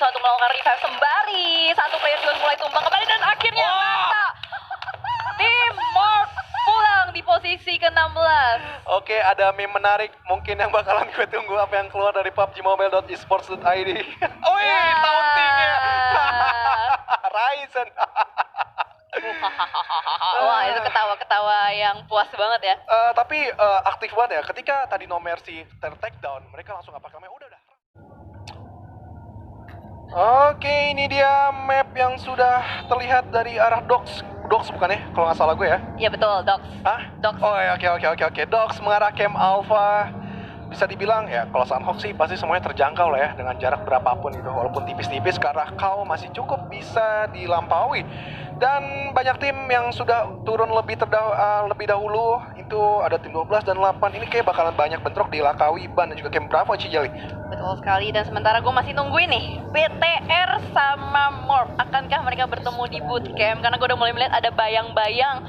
berusaha untuk melakukan revive sembari satu player juga mulai tumbang kembali dan akhirnya mata tim Morph pulang di posisi ke-16. Oke, ada meme menarik mungkin yang bakalan gue tunggu apa yang keluar dari PUBG Mobile.esports.id. Wih, tauntingnya. Ryzen. Wah, itu ketawa-ketawa yang puas banget ya. Tapi aktif banget ya. Ketika tadi No Mercy take down, mereka langsung apa namanya? Udah. Oke, ini dia map yang sudah terlihat dari arah Docs. Docs bukan ya? Kalau nggak salah gue ya. Iya betul, Docs. Hah? Docs. Oh ya, oke. Docs mengarah camp Alpha. Bisa dibilang ya, kalau Sunhawk sih pasti semuanya terjangkau lah ya, dengan jarak berapapun itu. Walaupun tipis-tipis, ke arah kau masih cukup bisa dilampaui. Dan banyak tim yang sudah turun lebih dahulu. Itu ada tim 12 dan 8. Ini kayak bakalan banyak bentrok di Lakawi, Ban, dan juga camp Bravo, Cijeli. Betul sekali, dan sementara gue masih nungguin nih BTR sama Morph. Akankah mereka bertemu di bootcamp? Karena gue udah mulai melihat ada bayang-bayang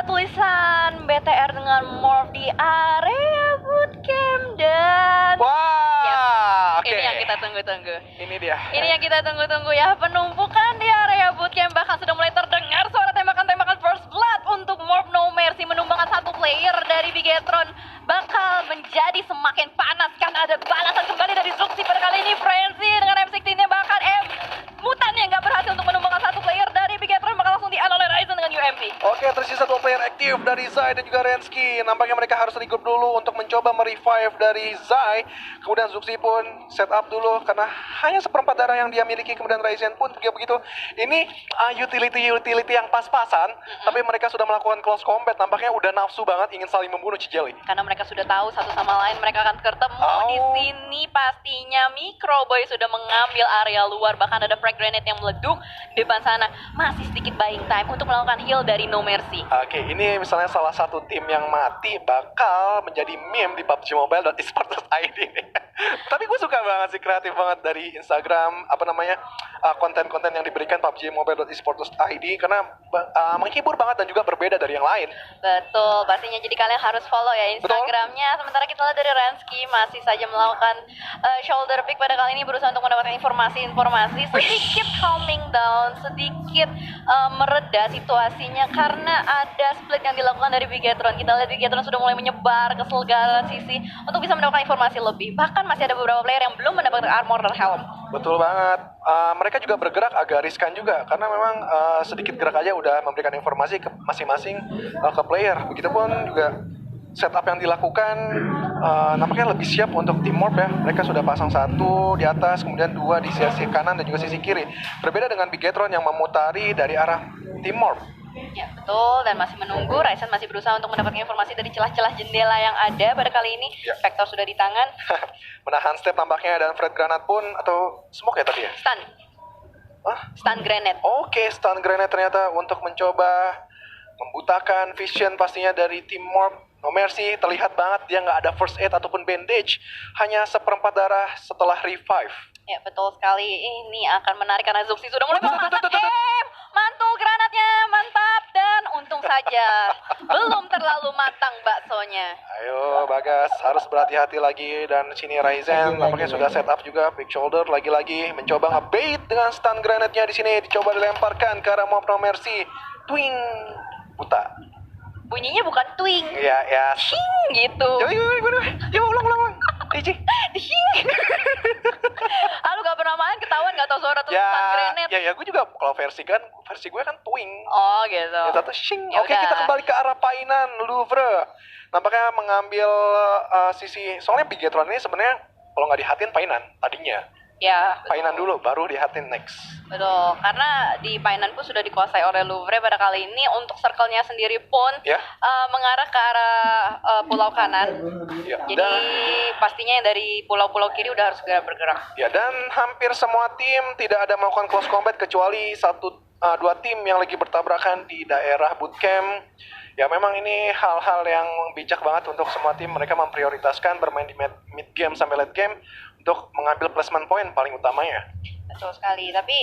tulisan BTR dengan Morph di area bootcamp. Dan Wah, oke. ini yang kita tunggu-tunggu. Ini dia. Ini yang kita tunggu-tunggu ya, penumpukan di area bootcamp. Bahkan sudah mulai terdengar suara tembakan-tembakan first blood untuk Morph No Mercy menumbangkan satu player dari Bigetron. Bakal menjadi semakin panas karena ada balasan kembali dari Zuxi pada kali ini. Frenzy dengan M16-nya bahkan Mutan yang nggak berhasil untuk menumbangkan satu player dari Bigetron bakal langsung di-un oleh Ryzen dengan UMP. Oke, tersisa 2 player aktif dari Zai dan juga Rensky. Nampaknya mereka harus regroup dulu untuk mencoba merevive dari Zai. Kemudian Zuxi pun set up dulu karena hanya seperempat darah yang dia miliki. Kemudian Ryzen pun juga begitu. Ini utility yang pas-pasan, tapi mereka sudah melakukan close combat. Nampaknya udah nafsu banget ingin saling membunuh, Cijeli. Karena mereka sudah tahu satu sama lain mereka akan ketemu di sini. Pastinya Microboy sudah mengambil area luar, bahkan ada frag grenade yang meleduk di depan sana. Masih sedikit buying time untuk melakukan heal dari No Mercy. Oke, ini misalnya salah satu tim yang mati bakal menjadi meme di PUBG Mobile.esports.id. Tapi gue suka banget sih, kreatif banget dari Instagram, konten-konten yang diberikan PUBG Mobile.esports.id karena menghibur banget dan juga berbeda dari yang lain. Betul, pastinya jadi kalian harus follow ya Instagramnya. Sementara kita lihat dari Rensky masih saja melakukan shoulder pick pada kali ini, berusaha untuk mendapatkan informasi sedikit calming down, sedikit mereda situasinya karena ada split yang dilakukan dari Bigetron. Kita lihat Bigetron sudah mulai menyebar ke segala sisi untuk bisa mendapatkan informasi lebih. Bahkan masih ada beberapa player yang belum mendapatkan armor dan helm. Betul banget. Mereka juga bergerak agak riskan juga karena memang sedikit gerak aja udah memberikan informasi ke masing-masing ke player. Begitupun juga setup yang dilakukan nampaknya lebih siap untuk tim Morph ya. Mereka sudah pasang 1 di atas, kemudian 2 di sisi kanan dan juga sisi kiri. Berbeda dengan Bigetron yang memutari dari arah tim Morph. Ya betul, dan masih menunggu. Ryzen masih berusaha untuk mendapatkan informasi dari celah-celah jendela yang ada pada kali ini. Ya. Vector sudah di tangan. Menahan step nampaknya, dan Fred Granat pun, atau smoke ya tadi ya? Stun. Stun grenade. Oke, stun grenade ternyata untuk mencoba membutakan vision pastinya dari tim Morph. No Mercy terlihat banget dia nggak ada first aid ataupun bandage, hanya seperempat darah setelah revive. Ya betul sekali, ini akan menarik karena Zuxi sudah mulai memasak. Mantul granatnya, mantap, dan untung saja belum terlalu matang baksonya. Ayo Bagas, harus berhati-hati lagi. Dan sini Ryzen nampaknya sudah set up juga, big shoulder lagi-lagi mencoba ngebait dengan stun grenade-nya di sini, dicoba dilemparkan ke arah Morph No Mercy. Twing, buta. Bunyinya bukan twing, Ya. shing gitu. Coba ulang. Iji. Lu gak pernah main, ketahuan gak tau suara tuh stun grenade. Ya, gue juga kalau versi gue kan twing. Oh gitu. Yang satu shing. Ya Oke, udah. kita kembali ke arah Painan Louvre. Nampaknya mengambil sisi, soalnya Bigetron ini sebenarnya kalau nggak dihatin Painan tadinya. Ya, Painan dulu, baru dihatin next. betul. Karena di Painan pun sudah dikuasai oleh Louvre pada kali ini. Untuk circle-nya sendiri pun Ya. mengarah ke arah pulau kanan. Ya. Jadi pastinya yang dari pulau-pulau kiri udah harus segera bergerak. Ya, dan hampir semua tim tidak ada melakukan close combat kecuali 2 tim yang lagi bertabrakan di daerah bootcamp. Ya, memang ini hal-hal yang bijak banget untuk semua tim. Mereka memprioritaskan bermain di mid game sampai late game untuk mengambil placement point paling utamanya. Betul sekali. Tapi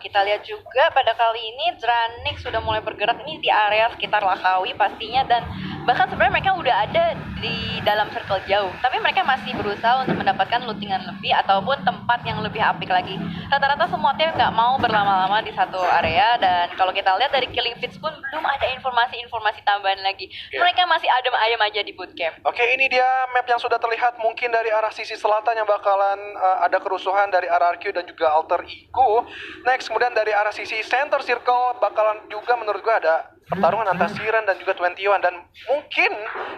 kita lihat juga pada kali ini Dranik sudah mulai bergerak ini di area sekitar Lakawi pastinya, dan Bahkan sebenarnya mereka udah ada di dalam circle jauh, tapi mereka masih berusaha untuk mendapatkan lootingan lebih ataupun tempat yang lebih apik lagi. Rata-rata semua tim nggak mau berlama-lama di satu area, dan kalau kita lihat dari Killing Feeds pun belum ada informasi-informasi tambahan lagi. Mereka masih adem ayem aja di bootcamp. Oke, ini dia map yang sudah terlihat. Mungkin dari arah sisi selatan yang bakalan ada kerusuhan dari RRQ dan juga Alter Ego. Next, kemudian dari arah sisi center circle bakalan juga menurut gue ada pertarungan antara Siren dan juga 21, dan mungkin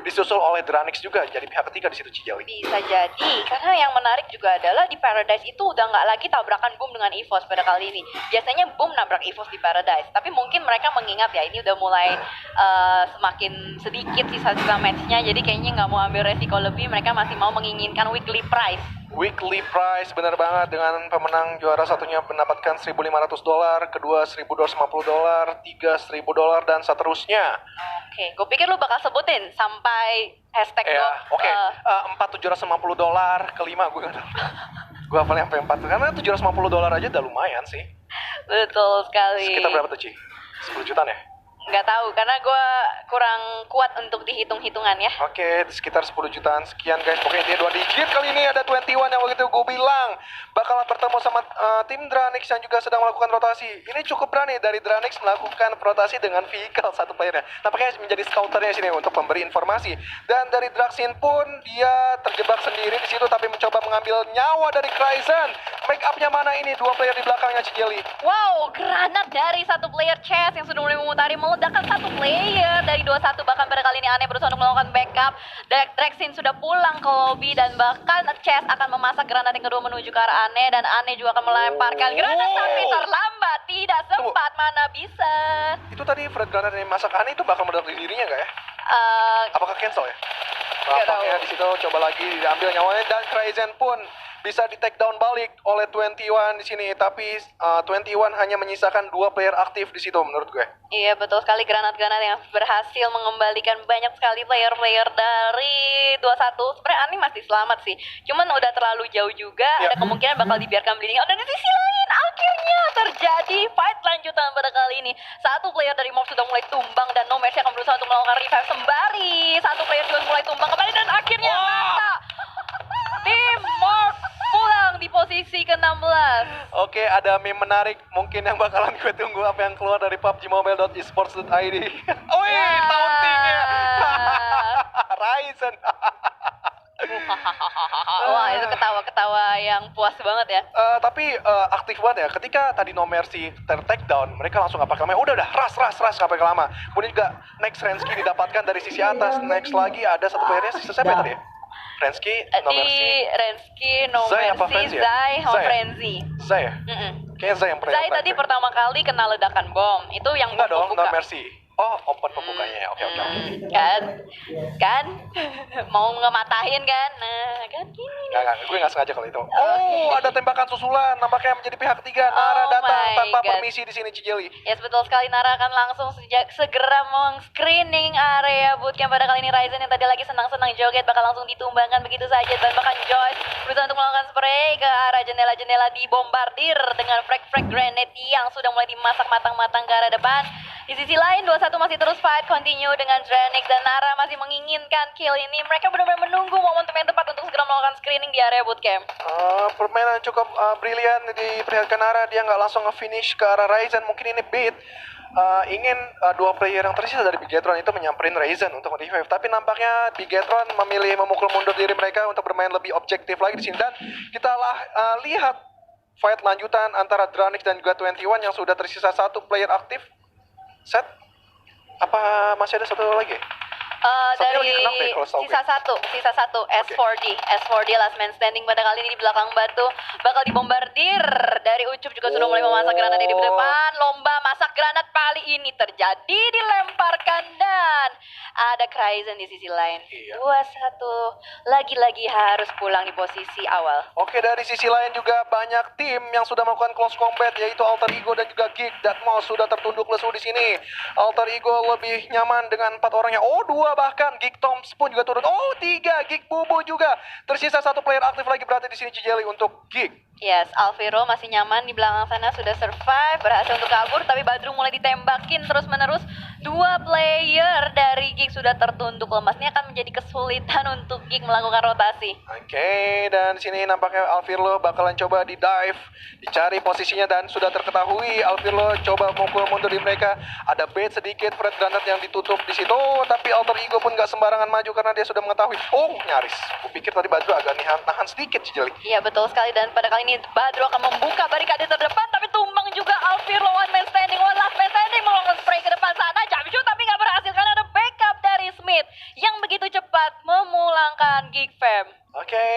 disusul oleh Dranix juga jadi pihak ketiga di situ, Cijeli. Bisa jadi, karena yang menarik juga adalah di Paradise itu udah nggak lagi tabrakan Boom dengan EVOS pada kali ini. Biasanya Boom nabrak EVOS di Paradise, tapi mungkin mereka mengingat ya ini udah mulai semakin sedikit sisa-sisa matchnya, jadi kayaknya nggak mau ambil resiko lebih, mereka masih mau menginginkan weekly prize. Weekly prize, benar banget, dengan pemenang juara satunya mendapatkan $1.500, kedua $1.250, tiga $1.000, dan seterusnya. Oke, gue pikir lu bakal sebutin sampai hashtag Oke, $4.750, kelima gue nggak tahu. Gue hafalnya sampai 4, karena $750 aja udah lumayan sih. Betul sekali. Sekitar berapa tuh, Ci? 10 jutaan ya? Nggak tahu, karena gue kurang kuat untuk dihitung-hitungan ya. Oke, sekitar 10 jutaan sekian guys. Pokoknya dia 2 digit. Kali ini ada 21 yang begitu gue bilang bakalan bertemu sama tim Dranix yang juga sedang melakukan rotasi. Ini cukup berani dari Dranix melakukan rotasi dengan vehicle satu playernya. Nampaknya menjadi scouternya sini untuk memberi informasi. Dan dari Draxin pun dia terjebak sendiri di situ tapi mencoba mengambil nyawa dari Kryzen. Make up-nya mana ini? 2 player di belakangnya, Cijeli. Wow, granat dari satu player Chess yang sudah mulai memutari meledakkan satu player dari 21. Bahkan pada kali ini Aneh berusaha untuk melakukan backup. Draxin sudah pulang ke lobby dan bahkan Chess akan memasak granat yang kedua menuju ke arah Aneh, dan Aneh juga akan melemparkan granat tapi terlambat, tidak sempat, mana bisa. Itu tadi Fred granat yang masak Aneh itu bakal meledak di dirinya nggak ya? Apakah cancel ya? Nampaknya di situ coba lagi diambil nyawanya, dan Kryzen pun bisa di take down balik oleh 21 di sini, tapi 21 hanya menyisakan 2 player aktif di situ menurut gue. Iya, betul sekali, granat-granat yang berhasil mengembalikan banyak sekali player-player dari 21. Sebenarnya Ani masih selamat sih, cuman udah terlalu jauh juga, ada kemungkinan bakal dibiarkan bleeding out. Dan di sisi lain akhirnya terjadi fight lanjutan pada kali ini. Satu player dari Mob sudah mulai tumbang dan No Mercy akan berusaha untuk melakukan revive sembari satu player juga mulai tumbang kembali, dan akhirnya mata tim Mob pulang di posisi ke-16. Oke, ada meme menarik mungkin yang bakalan gue tunggu apa yang keluar dari PUBGMobile.esports.id. Tauntingnya Ryzen. Wah, itu ketawa-ketawa yang puas banget ya. Tapi aktif banget ya. Ketika tadi No Mercy take down, mereka langsung gak pakai lama. Udah ras gak pakai lama. Kemudian juga next Rensky didapatkan dari sisi atas. Next lagi ada satu playernya, sisa siapa tadi ya? Rensky, No Mercy. Di Rensky, No Zai apa Mercy, Frenzy ya? Zai, sama Zai ya? Frenzy. Zai ya? Kayaknya Zai yang pernah. Zai tadi pertama kali kena ledakan bom. Itu yang enggak dong, pembuka. No Mercy. Oh, open pembukanya. Oke. Kan mau ngematahin kan, nah kan gini. Enggak, gue gak sengaja kalau itu. Oh, ada tembakan susulan. Nampaknya menjadi pihak ketiga. Nara datang tanpa permisi di sini, Cijeli. Yes, betul sekali. Nara akan langsung segera meng-screening area bootcamp pada kali ini. Ryzen yang tadi lagi senang-senang joget bakal langsung ditumbangkan begitu saja, dan bahkan Joyce berusaha untuk melakukan spray ke arah jendela-jendela, dibombardir dengan frag grenade yang sudah mulai dimasak matang-matang ke arah depan. Di sisi lain 21 masih terus fight continue dengan Dranix, dan Nara masih menginginkan kill ini. Mereka benar-benar menunggu momentum yang tepat untuk segera melakukan screening di area bootcamp. Permainan cukup brilian diperlihatkan Nara. Dia nggak langsung nge-finish ke arah Ryzen. Mungkin ini bait ingin 2 player yang tersisa dari Bigetron itu menyamperin Ryzen untuk revive. Tapi nampaknya Bigetron memilih memukul mundur diri mereka untuk bermain lebih objektif lagi di sini. Dan kita lihat fight lanjutan antara Dranix dan juga 21 yang sudah tersisa 1 player aktif. Set? Apa masih ada satu lagi? Dari sisa satu S4D last man standing pada kali ini di belakang batu bakal dibombardir. Dari Ucup juga sudah mulai memasak granat di depan. Lomba masak granat kali ini terjadi, dilemparkan, dan ada Kryzen di sisi lain. 2-1 lagi-lagi harus pulang di posisi awal. Oke, dari sisi lain juga banyak tim yang sudah melakukan close combat, yaitu Alter Ego dan juga Geek. Datmos sudah tertunduk lesu di sini. Alter Ego lebih nyaman dengan 4 orangnya. Oh, 2 bahkan. Geek Toms pun juga turun. Oh, 3. Geek Bubu juga. Tersisa 1 player aktif lagi berarti di sini, Cijeli, untuk Geek. Yes, Alviro masih nyaman di belakang sana, sudah survive, berhasil untuk kabur, tapi Badru mulai ditembakin terus-menerus. Dua player dari Geek sudah tertunduk lemas. Ini akan menjadi kesulitan untuk Geek melakukan rotasi. Oke, dan sini nampaknya Alvirlo bakalan coba di dive, dicari posisinya dan sudah terketahui Alvirlo coba mukul mundur di mereka. Ada bait sedikit, Fred Granat yang ditutup di situ, tapi Alter Ego pun nggak sembarangan maju karena dia sudah mengetahui. Oh, nyaris. Kupikir tadi Badru agak nahan sedikit sih, Jeli. Iya, betul sekali, dan pada kali ini Badru akan membuka barikade terdepan, tapi tumbang juga Alvirlo. One man standing, one last man standing, melakukan spray ke depan sana, jump shoot tapi nggak berhasil karena ada backup dari Smith yang begitu cepat memulangkan Geek Fam. Oke,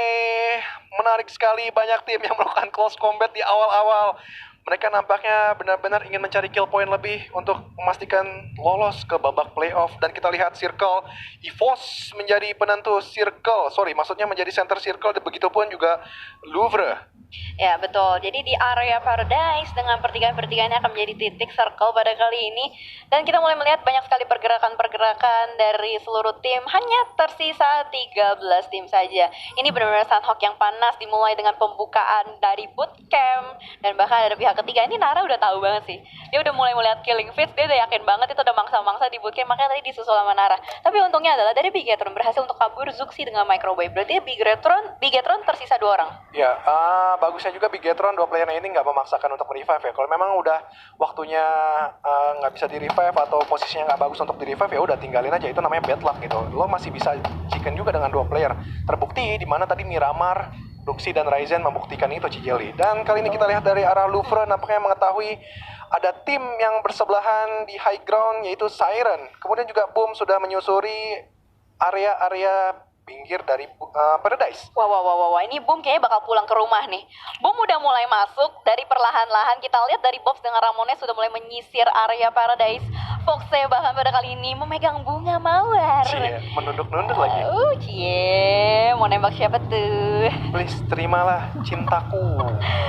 menarik sekali, banyak tim yang melakukan close combat di awal-awal. Mereka nampaknya benar-benar ingin mencari kill point lebih untuk memastikan lolos ke babak playoff. Dan kita lihat Circle, EVOS menjadi penentu Circle. Sorry, maksudnya menjadi center Circle, dan begitupun juga Louvre. Ya, betul. Jadi di area Paradise dengan pertigaan-pertigaan akan menjadi titik circle pada kali ini. Dan kita mulai melihat banyak sekali pergerakan-pergerakan dari seluruh tim. Hanya tersisa 13 tim saja. Ini benar-benar Sunhawk yang panas, dimulai dengan pembukaan dari bootcamp. Dan bahkan ada pihak ketiga. Ini Nara udah tahu banget sih. Dia udah mulai melihat killing feeds. Dia udah yakin banget itu ada mangsa-mangsa di bootcamp. Makanya tadi disusul sama Nara. Tapi untungnya adalah dari Bigetron berhasil untuk kabur Zuxi dengan microwave. Berarti Bigetron tersisa 2 orang. Ya, bagusnya juga Bigetron, dua player ini nggak memaksakan untuk revive ya. Kalau memang udah waktunya nggak bisa di revive atau posisinya nggak bagus untuk di revive, ya udah tinggalin aja. Itu namanya bad luck gitu. Lo masih bisa chicken juga dengan dua player. Terbukti di mana tadi Miramar, Luxi dan Ryzen membuktikan itu, Cijeli. Dan kali ini kita lihat dari arah Louvre nampaknya mengetahui ada tim yang bersebelahan di high ground yaitu Siren. Kemudian juga Boom sudah menyusuri area-area pinggir dari Paradise. Wah, ini Boom kayaknya bakal pulang ke rumah nih. Boom udah mulai masuk dari perlahan-lahan. Kita lihat dari Bobs dengan Ramones sudah mulai menyisir area Paradise. Foxe bahkan pada kali ini memegang bunga mawar. Cie, menunduk-nunduk lagi. Cie, mau nembak siapa tuh? Please, terimalah cintaku.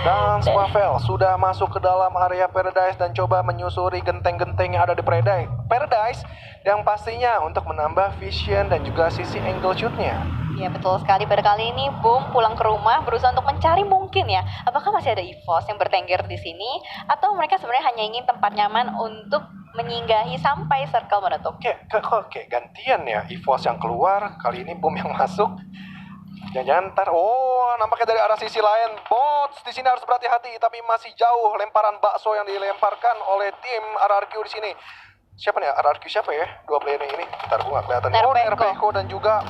Dan Swavel sudah masuk ke dalam area Paradise dan coba menyusuri genteng-genteng yang ada di Paradise yang pastinya untuk menambah vision dan juga sisi angle shootnya. Ya, betul sekali. Pada kali ini Boom pulang ke rumah berusaha untuk mencari mungkin ya, apakah masih ada EVOS yang bertengger di sini atau mereka sebenarnya hanya ingin tempat nyaman untuk menyinggahi sampai circle menutup. Oke, gantian ya EVOS yang keluar, kali ini Boom yang masuk. Jangan-jangan ntar, nampaknya dari arah sisi lain, Bots di sini harus berhati-hati, tapi masih jauh lemparan bakso yang dilemparkan oleh tim RRQ di sini. Siapa nih? RRQ siapa ya? Dua player ini. Ntar gue nggak kelihatan. Nerpeko dan juga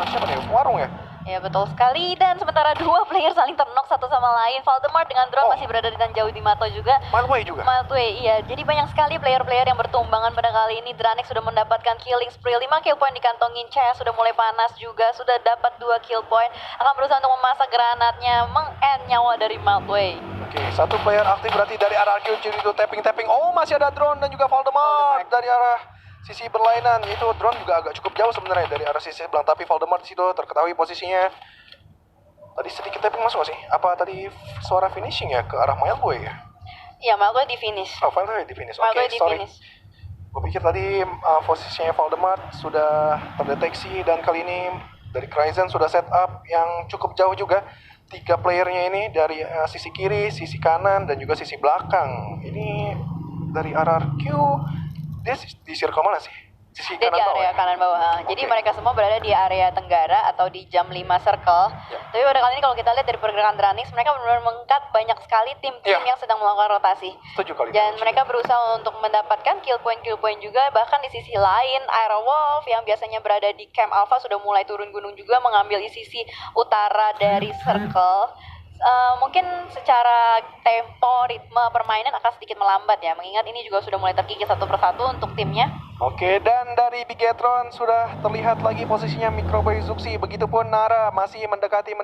siapa nih? Warung ya? Ya, betul sekali. Dan sementara dua player saling ternok satu sama lain. Valdemar dengan drone masih berada di tan jauh di Mato juga. Mildway juga? Mildway, iya. Jadi banyak sekali player-player yang bertumbangan pada kali ini. Dranik sudah mendapatkan killing spree. 5 kill point dikantongin. Chaya sudah mulai panas juga. Sudah dapat 2 kill point. Akan berusaha untuk memasak granatnya. Meng-end nyawa dari Mildway. Oke, satu player aktif berarti dari RRQ. Jadi itu tapping-tapping. Masih ada drone dan juga Valdemar dari arah sisi berlainan. Itu drone juga agak cukup jauh sebenarnya dari arah sisi sebelah, tapi Valdemar di situ terketahui posisinya. Tadi sedikit tapping masuk gak sih? Apa tadi suara finishing ya ke arah Mildway ya? Iya, Mildway di finish. Mildway di finish. Oke, sorry. Gue pikir tadi posisinya Valdemar sudah terdeteksi, dan kali ini dari Ryzen sudah set up yang cukup jauh juga. 3 playernya ini dari sisi kiri, sisi kanan, dan juga sisi belakang. Ini dari RRQ. Dia di circle mana sih? Sisi Dia kanan di bawah area ya? kanan bawah. Jadi Oke. mereka semua berada di area tenggara atau di jam 5 circle. Ya. Tapi pada kali ini kalau kita lihat dari pergerakan Dranix, mereka benar-benar mengkat banyak sekali tim-tim Ya. yang sedang melakukan rotasi. Setuju kali. Dan mereka berusaha untuk mendapatkan kill point juga. Bahkan di sisi lain, Aerowolf yang biasanya berada di Camp Alpha sudah mulai turun gunung juga, mengambil di sisi utara dari circle. Mungkin secara tempo, ritme permainan akan sedikit melambat ya, mengingat ini juga sudah mulai terkikis satu persatu untuk timnya. Oke, dan dari Bigetron sudah terlihat lagi posisinya Microbay Zuxi. Begitupun Nara masih mendekati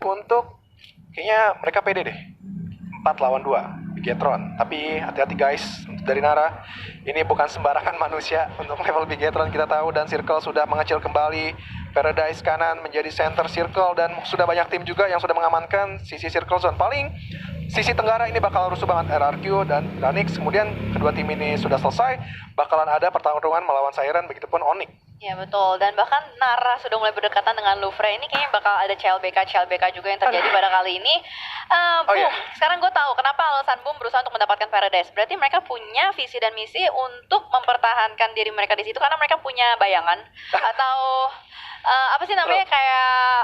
untuk, kayaknya mereka pede deh. 4 lawan 2 Bigetron. Tapi hati-hati guys, dari Nara ini bukan sembarangan manusia untuk level Bigetron, kita tahu. Dan Circle sudah mengecil kembali Paradise kanan menjadi center Circle, dan sudah banyak tim juga yang sudah mengamankan sisi Circle zone. Paling sisi tenggara ini bakal rusuh banget, RRQ dan Dranix. Kemudian kedua tim ini sudah selesai, bakalan ada pertarungan melawan Siren, begitupun Onyx. Ya betul, dan bahkan Nara sudah mulai berdekatan dengan Louvre. Ini kayaknya bakal ada CLBK juga yang terjadi pada kali ini. Boom, iya. sekarang gue tahu kenapa alasan Boom berusaha untuk mendapatkan Paradise. Berarti mereka punya visi dan misi untuk mempertahankan diri mereka di situ karena mereka punya bayangan atau apa sih namanya kayak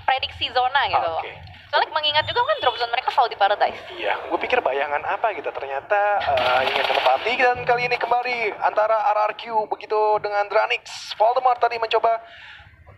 prediksi zona gitu loh. Oke. Soalnya mengingat juga kan drop zone mereka selalu di Paradise. Iya, gue pikir bayangan apa gitu. Ternyata ingin menepati, dan kali ini kembali antara RRQ begitu dengan Dranix. Voldemort tadi mencoba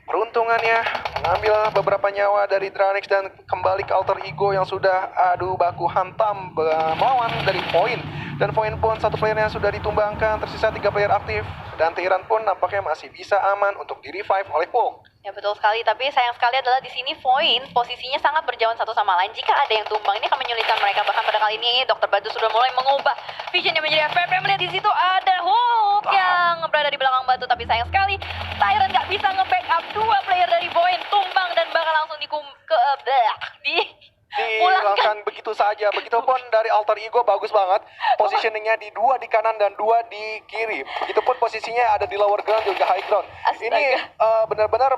peruntungannya, mengambil beberapa nyawa dari Dranix dan kembali ke alter ego yang sudah adu baku hantam melawan dari Void. Dan Void pun satu playernya sudah ditumbangkan, tersisa 3 player aktif. Dan Tyran pun nampaknya masih bisa aman untuk di-revive oleh Paul. Ya betul sekali, tapi sayang sekali adalah di sini Void posisinya sangat berjauhan satu sama lain. Jika ada yang tumbang, ini akan menyulitkan mereka. Bahkan pada kali ini Dr. Batu sudah mulai mengubah visionnya menjadi FPP. Melihat di situ ada Hulk yang berada di belakang Batu, tapi sayang sekali Tyran nggak bisa nge-backup. 2 player dari Void tumbang dan bakal langsung Dihilangkan begitu saja. Begitupun dari alter ego bagus banget. Positioningnya di 2 di kanan dan 2 di kiri. Begitupun posisinya ada di lower ground juga high ground. Astaga. Ini benar-benar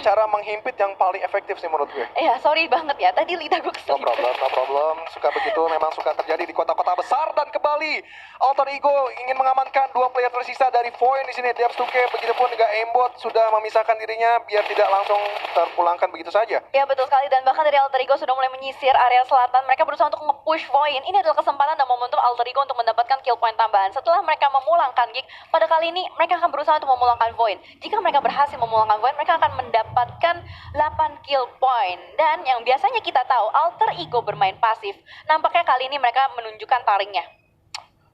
cara menghimpit yang paling efektif sih menurut gue. Ya sorry banget ya, tadi lidah gue No keselip. problem, no problem. Suka begitu, memang suka terjadi di kota-kota besar. Dan kembali alter ego ingin mengamankan 2 player tersisa dari Void di sini. Depstuke begitupun juga Aimbot sudah memisahkan dirinya biar tidak langsung terpulangkan begitu saja. Ya betul sekali, dan bahkan dari Alter Ego sudah mulai menyisir area selatan. Mereka berusaha untuk nge-push Void. Ini adalah kesempatan dan momentum Alter Ego untuk mendapatkan kill point tambahan. Setelah mereka memulangkan Geek, pada kali ini mereka akan berusaha untuk memulangkan Void. Jika mereka berhasil memulangkan Void, mereka akan mendapatkan 8 kill point. Dan yang biasanya kita tahu Alter Ego bermain pasif, nampaknya kali ini mereka menunjukkan taringnya.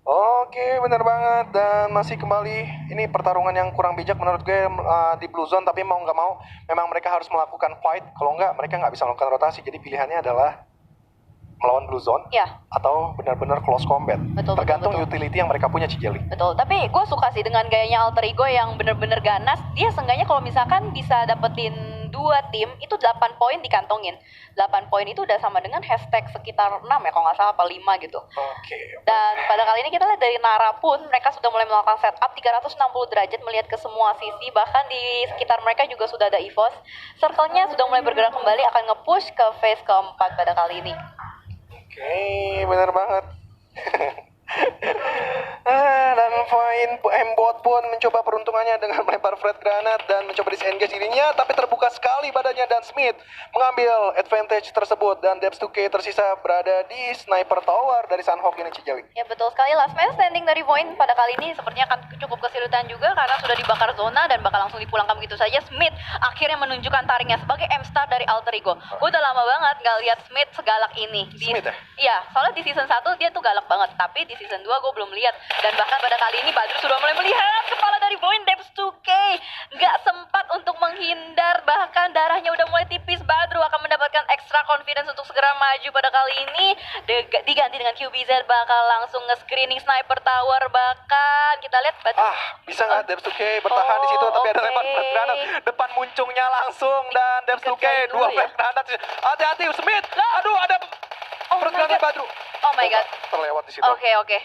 Oke, benar banget. Dan masih kembali, ini pertarungan yang kurang bijak menurut gue di Blue Zone. Tapi mau nggak mau, memang mereka harus melakukan fight. Kalau nggak, mereka nggak bisa melakukan rotasi. Jadi pilihannya adalah melawan Blue Zone Ya, atau benar-benar close combat. Betul, Tergantung betul. utility yang mereka punya, Cijeli. betul. Tapi gue suka sih dengan gayanya Alter Ego yang bener-bener ganas. Dia seenggaknya kalau misalkan bisa dapetin 2 tim, itu 8 poin dikantongin. 8 poin itu udah sama dengan hashtag sekitar 6 ya, kalau nggak salah, apa 5 gitu. Oke. Dan pada kali ini kita lihat dari Nara pun, mereka sudah mulai melakukan setup 360 derajat melihat ke semua sisi. Bahkan di sekitar mereka juga sudah ada EVOS. Circle-nya sudah mulai bergerak kembali, akan nge-push ke phase keempat pada kali ini. Oke, benar banget. Dan Aimbot pun mencoba peruntungannya dengan melempar Fred Granat dan mencoba disengage dirinya, tapi terbuka sekali badannya dan Smith mengambil advantage tersebut. Dan Depstuke tersisa berada di sniper tower dari Sunhawk ini, Cijeli. Ya betul sekali, last man standing dari Void pada kali ini sepertinya akan cukup kesulitan juga karena sudah dibakar zona dan bakal langsung dipulangkan begitu saja. Smith akhirnya menunjukkan taringnya sebagai M-Star dari Alter Ego. Gue udah lama banget gak lihat Smith segalak ini. Smith ya? Iya, soalnya di season 1 dia tuh galak banget, tapi di season 2 gue belum lihat. Dan bahkan pada kali ini Badru sudah mulai melihat kepala dari Void. Depstuke gak sempat untuk menghindar, bahkan darahnya udah mulai tipis. Badru akan mendapatkan extra confidence untuk segera maju pada kali ini. Diganti dengan QBZ bakal langsung nge-screening sniper tower. Bahkan kita lihat Badru. Bisa nggak Depstuke bertahan di situ, tapi ada oke. lempar Fred Granat depan muncungnya langsung, dan Depstuke Dikejar dulu 2 Fred ya? Granat. Hati-hati Smith. Aduh, ada Oh Fred my Granat God. Badru. Oh my God. Terlewat di situ. Oke.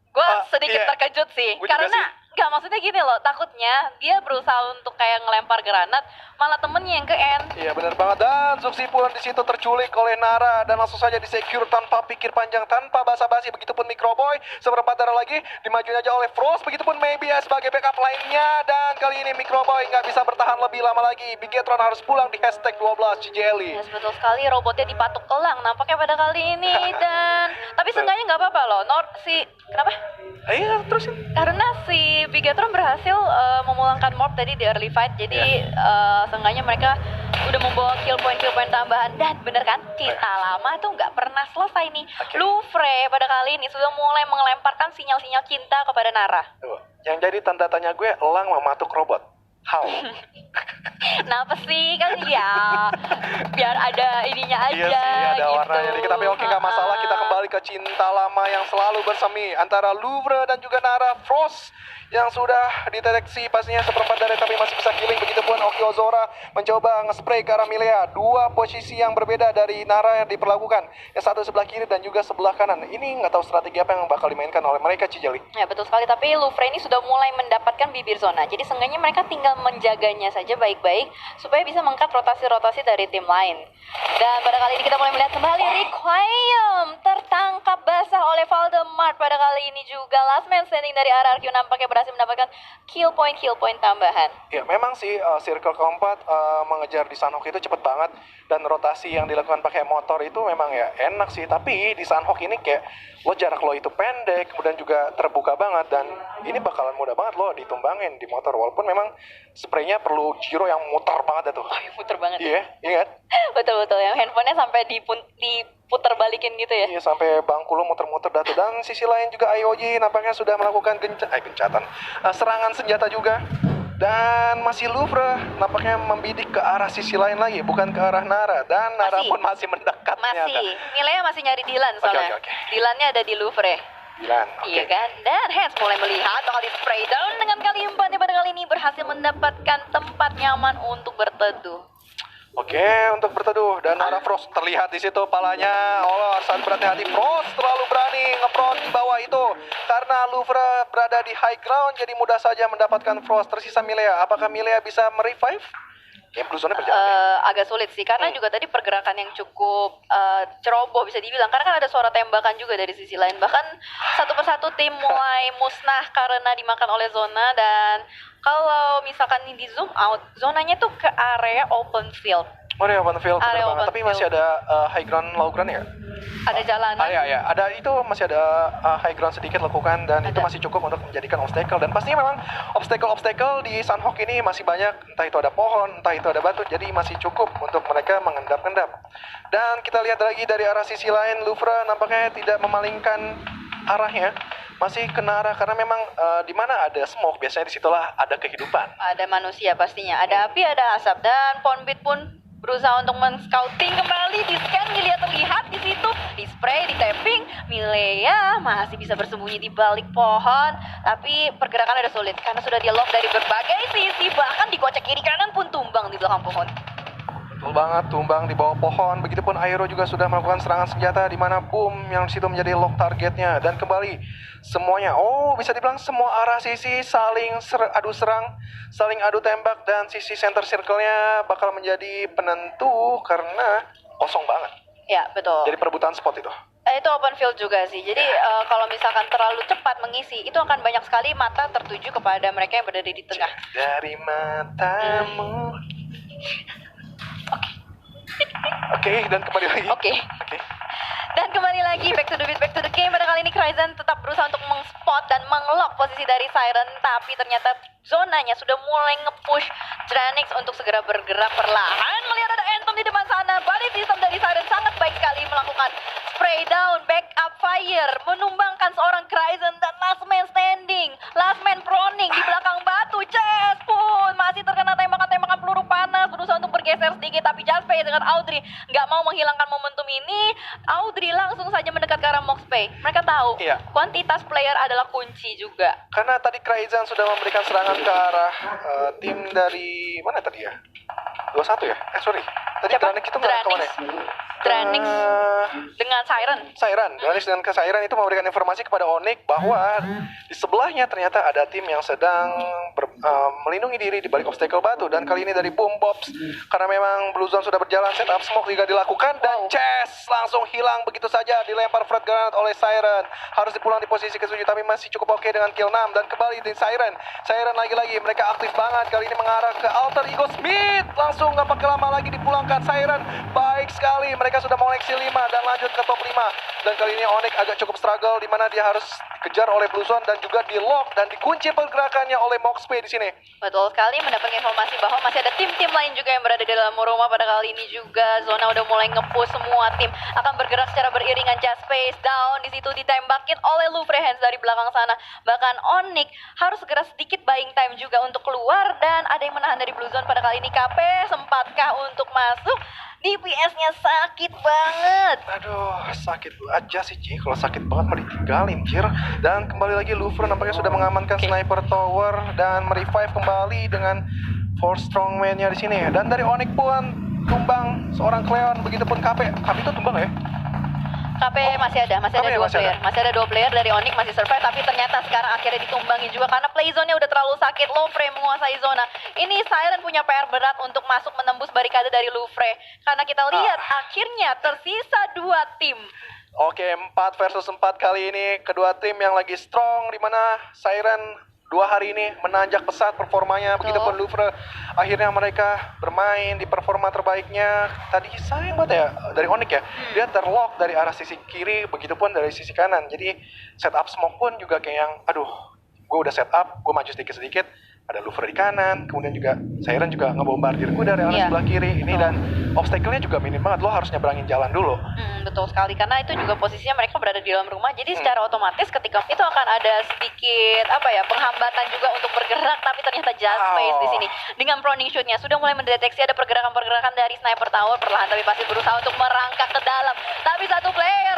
Gue sedikit iya. terkejut sih, Gua juga karena sih. nggak, maksudnya gini loh, takutnya dia berusaha untuk kayak ngelempar granat, malah temennya yang ke end. Iya benar banget. Dan Zuxi pun di situ terculik oleh Nara dan langsung saja disecure tanpa pikir panjang, tanpa basa-basi. Begitupun Microboy seperempat darah lagi dimajuin aja oleh Frost. Begitupun Maybe ya sebagai backup lainnya. Dan kali ini Microboy nggak bisa bertahan lebih lama lagi. Bigetron harus pulang di hashtag 12 Cijeli. Yes, betul sekali, robotnya dipatuk elang nampaknya pada kali ini. Dan tapi seenggaknya nggak apa-apa loh. Kenapa? Iya terusin. Karena si Bigetron berhasil memulangkan Morph tadi di early fight. Jadi seenggaknya mereka udah membawa kill point tambahan. Dan bener kan, cinta lama tuh nggak pernah selesai nih. Oke. Louvre pada kali ini sudah mulai melemparkan sinyal-sinyal cinta kepada Nara. Tuh. Yang jadi tanda tanya gue, elang mematuk robot. How? Kenapa sih? Kan ya biar ada ininya aja Iya sih, ada gitu. warnanya dikit. Tapi oke, nggak masalah. Kita kembali ke cinta lama yang selalu bersemi antara Louvre dan juga Nara. Frost yang sudah dideteksi pastinya seperempat dari tapi masih bisa healing. Begitupun Okiozora mencoba nge-spray ke arah Milea. Dua posisi yang berbeda dari Nara yang diperlakukan. Yang satu sebelah kiri dan juga sebelah kanan. Ini nggak tahu strategi apa yang bakal dimainkan oleh mereka, Cijali. Ya betul sekali, tapi Louvre ini sudah mulai mendapatkan bibir zona. Jadi seenggaknya mereka tinggal menjaganya saja baik-baik supaya bisa mengangkat rotasi-rotasi dari tim lain. Dan pada kali ini kita mulai melihat kembali Requiem tertangkap basah oleh Valdemar pada kali ini juga. Last man standing dari RRQ nampaknya berhasil mendapatkan kill point tambahan. Ya memang sih circle keempat mengejar di Sanhok itu cepet banget. Dan rotasi yang dilakukan pakai motor itu memang ya enak sih. Tapi di Sanhok ini kayak lo jarak lo itu pendek, kemudian juga terbuka banget. Dan ini bakalan mudah banget lo ditumbangin di motor. Walaupun memang spraynya perlu giro yang muter banget itu. Oh, muter banget. Iya, ingat? Betul-betul, yang handphonenya sampai diputer balikin gitu ya. Iya, sampai bangku lo muter-muter datu. Dan sisi lain juga IOG nampaknya sudah melakukan gencatan. Serangan senjata juga. Dan masih Louvre nampaknya membidik ke arah sisi lain lagi, bukan ke arah Nara. Dan Nara pun masih mendekat. Masih, Milea masih nyari Dylan soalnya. Oke. Dylannya ada di Louvre. Dylan, Iya kan? Dan Hans mulai melihat bakal di spray down dengan kali 4 pada kali ini berhasil mendapatkan tempat nyaman untuk berteduh. Oke, untuk berteduh. Dan Nara Frost terlihat di situ palanya. Oh, saat berhati-hati Frost terlalu berani ngeprot di bawah itu. Karena Louvre berada di high ground, jadi mudah saja mendapatkan Frost. Tersisa Milea. Apakah Milea bisa merevive? Game Blue Zone berjalan. Agak sulit sih, karena juga tadi pergerakan yang cukup ceroboh bisa dibilang. Karena kan ada suara tembakan juga dari sisi lain. Bahkan satu persatu tim mulai musnah karena dimakan oleh zona. Dan kalau misalkan di zoom out, zonanya tuh ke area open field. Area open field, Area bener banget. open Tapi field. masih ada high ground, low ground ya? Ada jalanan. Ya. Ada itu masih ada high ground sedikit lakukan dan itu masih cukup untuk menjadikan obstacle. Dan pastinya memang obstacle di Sanhok ini masih banyak. Entah itu ada pohon, entah itu ada batu. Jadi masih cukup untuk mereka mengendap-endap. Dan kita lihat lagi dari arah sisi lain, Louvre nampaknya tidak memalingkan arahnya. Masih ke Nara karena memang di mana ada smoke biasanya disitulah ada kehidupan. Ada manusia pastinya, ada api, ada asap. Dan Ponbit pun berusaha untuk men-scouting kembali, di-scan, dilihat-lihat di situ, di-spray, di-tapping. Milea masih bisa bersembunyi di balik pohon, tapi pergerakan ada sulit karena sudah di-lock dari berbagai sisi, bahkan dikocek kiri kanan pun tumbang di belakang pohon. Betul banget, tumbang di bawah pohon. Begitupun Aero juga sudah melakukan serangan senjata di mana boom yang di situ menjadi lock targetnya. Dan kembali semuanya, bisa dibilang semua arah sisi saling adu serang, saling adu tembak. Dan sisi center circle-nya bakal menjadi penentu karena kosong banget. Ya, betul. Jadi perebutan spot itu. Itu open field juga sih. Jadi kalau misalkan terlalu cepat mengisi, itu akan banyak sekali mata tertuju kepada mereka yang berada di tengah. Dari matamu. Oke, dan kembali lagi. Oke. Dan kembali lagi back to the beat, back to the game. Pada kali ini Kryzen tetap berusaha untuk meng-spot dan meng-lock posisi dari Siren, tapi ternyata zonanya sudah mulai nge-push Draenix untuk segera bergerak perlahan. Melihat ada Anthem di depan sana, body system dari Siren sangat baik sekali melakukan spray down, backup fire, menumbangkan seorang Kryzen dan last man standing, last man proning di belakang batu. Chess pun masih terkena tembakan-tembakan peluru panas, berusaha untuk bergeser sedikit, tapi Jasper dengan Audrey nggak mau menghilangkan momentum ini. Audrey langsung saja mendekat ke arah Moxpay. Mereka tahu kuantitas player adalah kunci juga. Karena tadi Kryzen sudah memberikan serangan ke arah tim dari mana tadi ya? 21 ya? Sorry. Tadi Draenix itu nggak kemana ya? Draenix dengan Siren. Draenix dengan ke Siren itu memberikan informasi kepada Onyx bahwa di sebelahnya ternyata ada tim yang sedang melindungi diri di balik obstacle batu. Dan kali ini dari Boom Bobs, karena memang Blue Zone sudah berjalan, setup smoke juga dilakukan. Dan Chess langsung hilang begitu saja, dilempar Fred Granat oleh Siren. Harus dipulang di posisi ke-7 tapi masih cukup oke dengan kill 6. Dan kembali di Siren lagi-lagi mereka aktif banget. Kali ini mengarah ke Alter Ego Smith. Langsung gak pakai lama lagi dipulangkan Siren. Baik sekali, mereka sudah mengoleksi 5 dan lanjut ke top 5. Dan kali ini Onyx agak cukup struggle di mana dia harus dikejar oleh Blue Zone dan juga di lock dan dikunci pergerakannya oleh Moxpay di sini. Betul sekali, mendapatkan informasi bahwa masih ada tim-tim lain juga yang berada di dalam rumah. Pada kali ini juga Zona udah mulai nge-push, semua tim akan bergerak secara beriringan. Just Space down, di situ ditembakin oleh Louvre Hands dari belakang sana. Bahkan Onyx harus segera sedikit buying time juga untuk keluar, dan ada yang menahan dari Blue Zone. Pada kali ini KP sempatkah untuk masuk? DPS-nya sakit banget. Aduh, sakit aja sih Ci, kalau sakit banget mau ditinggalin Cir. Dan kembali lagi Louvre nampaknya sudah mengamankan sniper tower dan merevive kembali dengan 4 strongman-nya di sini. Dan dari Onyx pun tumbang seorang Cleon, begitupun KP. KP itu tumbang ya? KP masih ada KP dua masih player. ada. Masih ada 2 player dari Onyx masih survive, tapi ternyata sekarang akhirnya ditumbangin juga karena play zone-nya udah terlalu sakit. Louvre menguasai zona. Ini Siren punya PR berat untuk masuk menembus barikade dari Louvre. Karena kita lihat akhirnya tersisa 2 tim. Oke, 4 versus 4 kali ini kedua tim yang lagi strong, di mana Siren 2 hari ini menanjak pesat performanya. Begitupun Louvre, akhirnya mereka bermain di performa terbaiknya. Tadi sayang banget ya dari Onyx ya, dia terlock dari arah sisi kiri, begitupun dari sisi kanan. Jadi setup smoke pun juga kayak yang aduh, gue udah setup, gue maju sedikit-sedikit, ada Louvre di kanan, kemudian juga Siren juga ngebombardir gue dari arah sebelah kiri ini. Dan obstacle-nya juga minim banget, lo harus nyebrangin jalan dulu. Betul sekali, karena itu juga posisinya mereka berada di dalam rumah, jadi secara otomatis ketika itu akan ada sedikit penghambatan juga untuk bergerak, tapi ternyata just space di sini dengan proning shoot-nya sudah mulai mendeteksi ada pergerakan-pergerakan dari sniper tower, perlahan tapi pasti berusaha untuk merangkak ke dalam, tapi satu player